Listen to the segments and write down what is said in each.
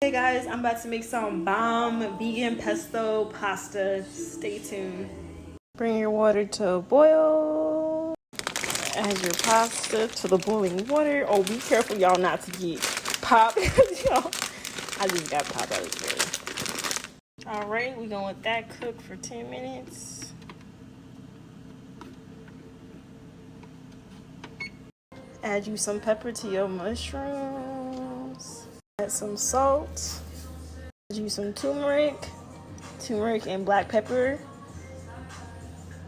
Hey guys, I'm about to make some bomb vegan pesto pasta. Stay tuned. Bring your water to a boil. Add your pasta to the boiling water. Oh, be careful, y'all, not to get popped. Y'all, I just got popped out of this. All right, we're gonna let that cook for 10 minutes. Add you some pepper to your mushrooms. Add some salt. Add you some turmeric and black pepper.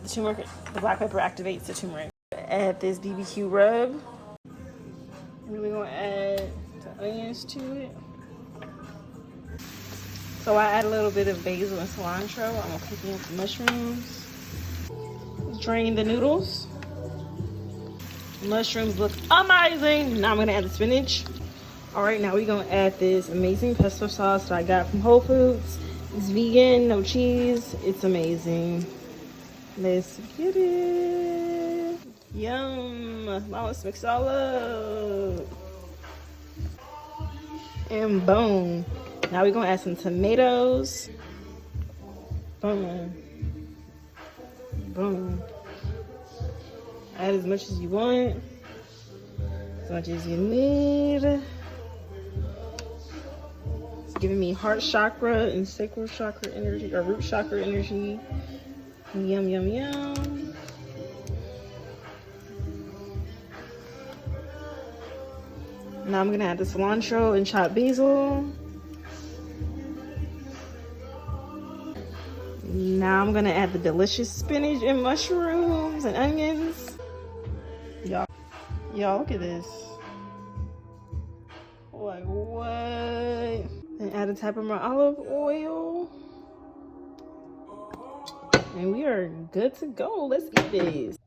The black pepper activates the turmeric. Add this BBQ rub. And then we're gonna add the onions to it. So I add a little bit of basil and cilantro. I'm gonna cook in the mushrooms. Drain the noodles. Mushrooms look amazing. Now I'm gonna add the spinach. All right, now we're gonna add this amazing pesto sauce that I got from Whole Foods. It's vegan, no cheese. It's amazing. Let's get it. Yum. Now let's mix it all up. And boom. Now we're gonna add some tomatoes. Boom. Boom. Add as much as you want. As much as you need. It's giving me heart chakra and sacral chakra energy, or root chakra energy. Yum, yum, yum. Now I'm gonna add the cilantro and chopped basil. Now I'm gonna add the delicious spinach and mushrooms and onions. Y'all look at this. Like what? And add a tap of my olive oil. And we are good to go. Let's eat this.